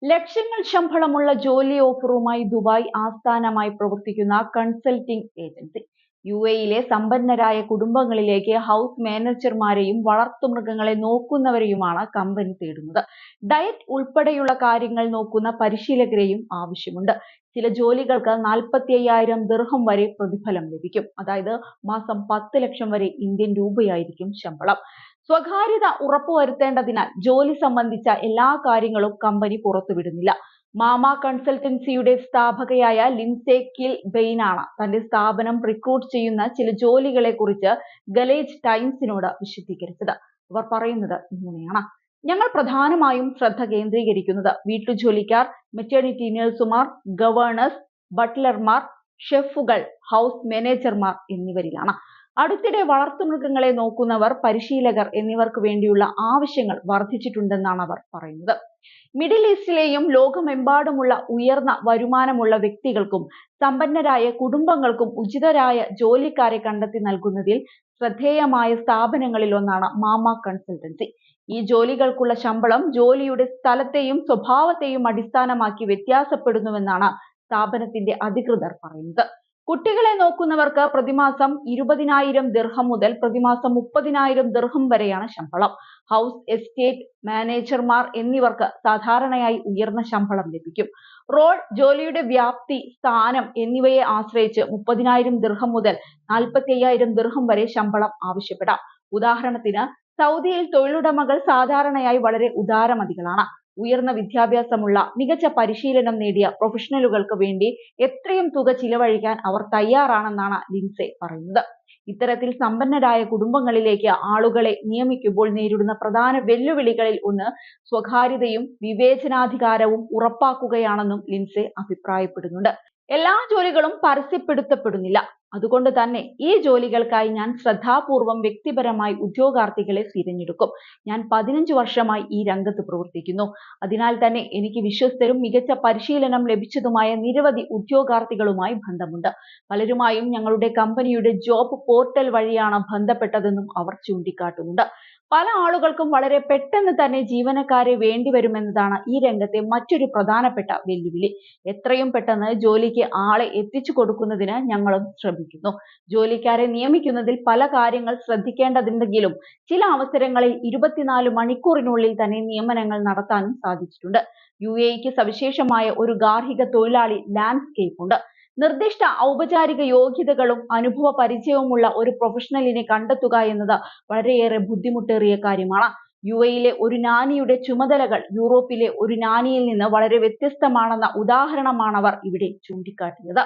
ലക്ഷങ്ങൾ ശമ്പളമുള്ള ജോലി ഓഫറുമായി ദുബായ് ആസ്ഥാനമായി പ്രവർത്തിക്കുന്ന കൺസൾട്ടിംഗ് ഏജൻസി യുഎഇയിലെ സമ്പന്നരായ കുടുംബങ്ങളിലേക്ക് ഹൗസ് മാനേജർമാരെയും വളർത്തുമൃഗങ്ങളെ നോക്കുന്നവരെയുമാണ് കമ്പനി തേടുന്നത്. ഡയറ്റ് ഉൾപ്പെടെയുള്ള കാര്യങ്ങൾ നോക്കുന്ന പരിശീലകരെയും ആവശ്യമുണ്ട്. ചില ജോലികൾക്ക് 45,000 ദിർഹം വരെ പ്രതിഫലം ലഭിക്കും. അതായത് മാസം 10 ലക്ഷം വരെ ഇന്ത്യൻ രൂപയായിരിക്കും ശമ്പളം. സ്വകാര്യത ഉറപ്പുവരുത്തേണ്ടതിനാൽ ജോലി സംബന്ധിച്ച എല്ലാ കാര്യങ്ങളും കമ്പനി പുറത്തുവിടുന്നില്ല. മാമ കൺസൾട്ടൻസിയുടെ സ്ഥാപകയായ ലിൻസെ കിൽ ബെയിനാണ് തന്റെ സ്ഥാപനം റിക്രൂട്ട് ചെയ്യുന്ന ചില ജോലികളെ കുറിച്ച് ഗലേജ് ടൈംസിനോട് വിശദീകരിച്ചത്. അവർ പറയുന്നത് ഇങ്ങനെയാണ്: ഞങ്ങൾ പ്രധാനമായും ശ്രദ്ധ കേന്ദ്രീകരിക്കുന്നത് വീട്ടുജോലിക്കാർ, മെറ്റേണിറ്റി നഴ്സുമാർ, ഗവേണേഴ്സ്, ബട്ട്ലർമാർ, ഷെഫുകൾ, ഹൗസ് മാനേജർമാർ എന്നിവരിലാണ്. അടുത്തിടെ വളർത്തുമൃഗങ്ങളെ നോക്കുന്നവർ, പരിശീലകർ എന്നിവർക്ക് വേണ്ടിയുള്ള ആവശ്യങ്ങൾ വർദ്ധിച്ചിട്ടുണ്ടെന്നാണ് അവർ പറയുന്നത്. മിഡിൽ ഈസ്റ്റിലെയും ലോകമെമ്പാടുമുള്ള ഉയർന്ന വരുമാനമുള്ള വ്യക്തികൾക്കും സമ്പന്നരായ കുടുംബങ്ങൾക്കും ഉചിതരായ ജോലിക്കാരെ കണ്ടെത്തി നൽകുന്നതിൽ ശ്രദ്ധേയമായ സ്ഥാപനങ്ങളിൽ ഒന്നാണ് മാമ കൺസൾട്ടൻസി. ഈ ജോലികൾക്കുള്ള ശമ്പളം ജോലിയുടെ സ്ഥലത്തെയും സ്വഭാവത്തെയും അടിസ്ഥാനമാക്കി വ്യത്യാസപ്പെടുന്നുവെന്നാണ് സ്ഥാപനത്തിന്റെ അധികൃതർ പറയുന്നത്. കുട്ടികളെ നോക്കുന്നവർക്ക് പ്രതിമാസം 20,000 ദിർഹം മുതൽ പ്രതിമാസം 30,000 ദിർഹം വരെയാണ് ശമ്പളം. ഹൗസ് എസ്റ്റേറ്റ് മാനേജർമാർ എന്നിവർക്ക് സാധാരണയായി ഉയർന്ന ശമ്പളം ലഭിക്കും. റോൾ, ജോലിയുടെ വ്യാപ്തി, സ്ഥാനം എന്നിവയെ ആശ്രയിച്ച് 30,000 ദിർഹം മുതൽ 45,000 ദിർഹം വരെ ശമ്പളം ആവശ്യപ്പെടാം. ഉദാഹരണത്തിന്, സൗദിയിൽ തൊഴിലുടമകൾ സാധാരണയായി വളരെ ഉദാരമതികളാണ്. ഉയർന്ന വിദ്യാഭ്യാസമുള്ള, മികച്ച പരിശീലനം നേടിയ പ്രൊഫഷണലുകൾക്ക് വേണ്ടി എത്രയും തുക ചിലവഴിക്കാൻ അവർ തയ്യാറാണെന്നാണ് ലിൻസെ പറയുന്നത്. ഇത്തരത്തിൽ സമ്പന്നരായ കുടുംബങ്ങളിലേക്ക് ആളുകളെ നിയമിക്കുമ്പോൾ നേരിടുന്ന പ്രധാന വെല്ലുവിളികളിൽ ഒന്ന് സ്വകാര്യതയും വിവേചനാധികാരവും ഉറപ്പാക്കുകയാണെന്നും ലിൻസെ അഭിപ്രായപ്പെടുന്നുണ്ട്. എല്ലാ ജോലികളും പരസ്യപ്പെടുത്തപ്പെടുന്നില്ല. അതുകൊണ്ട് തന്നെ ഈ ജോലികൾക്കായി ഞാൻ ശ്രദ്ധാപൂർവം വ്യക്തിപരമായി ഉദ്യോഗാർത്ഥികളെ തിരഞ്ഞെടുക്കും. ഞാൻ 15 വർഷമായി ഈ രംഗത്ത് പ്രവർത്തിക്കുന്നു. അതിനാൽ തന്നെ എനിക്ക് വിശ്വസ്തരും മികച്ച പരിശീലനം ലഭിച്ചതുമായ നിരവധി ഉദ്യോഗാർത്ഥികളുമായി ബന്ധമുണ്ട്. പലരുമായും ഞങ്ങളുടെ കമ്പനിയുടെ ജോബ് പോർട്ടൽ വഴിയാണ് ബന്ധപ്പെട്ടതെന്നും അവർ ചൂണ്ടിക്കാട്ടുന്നുണ്ട്. പല ആളുകൾക്കും വളരെ പെട്ടെന്ന് തന്നെ ജീവനക്കാരെ വേണ്ടിവരുമെന്നതാണ് ഈ രംഗത്തെ മറ്റൊരു പ്രധാനപ്പെട്ട വെല്ലുവിളി. എത്രയും പെട്ടെന്ന് ജോലിക്ക് ആളെ എത്തിച്ചു കൊടുക്കുന്നതിന് ഞങ്ങളും ശ്രമിക്കുന്നു. ജോലിക്കാരെ നിയമിക്കുന്നതിൽ പല കാര്യങ്ങൾ ശ്രദ്ധിക്കേണ്ടതുണ്ടെങ്കിലും ചില അവസരങ്ങളിൽ 24 മണിക്കൂറിനുള്ളിൽ തന്നെ നിയമനങ്ങൾ നടത്താനും സാധിച്ചിട്ടുണ്ട്. യുഎഇക്ക് സവിശേഷമായ ഒരു ഗാർഹിക തൊഴിലാളി ലാൻഡ്സ്കേപ്പ് ഉണ്ട്. നിർദ്ദിഷ്ട ഔപചാരിക യോഗ്യതകളും അനുഭവ പരിചയവുമുള്ള ഒരു പ്രൊഫഷണലിനെ കണ്ടെത്തുക എന്നത് വളരെയേറെ ബുദ്ധിമുട്ടേറിയ കാര്യമാണ്. യുഎഇയിലെ ഒരു നാനിയുടെ ചുമതലകൾ യൂറോപ്പിലെ ഒരു നാനിയിൽ നിന്ന് വളരെ വ്യത്യസ്തമാണെന്ന ഉദാഹരണമാണ് അവർ ഇവിടെ ചൂണ്ടിക്കാട്ടിയത്.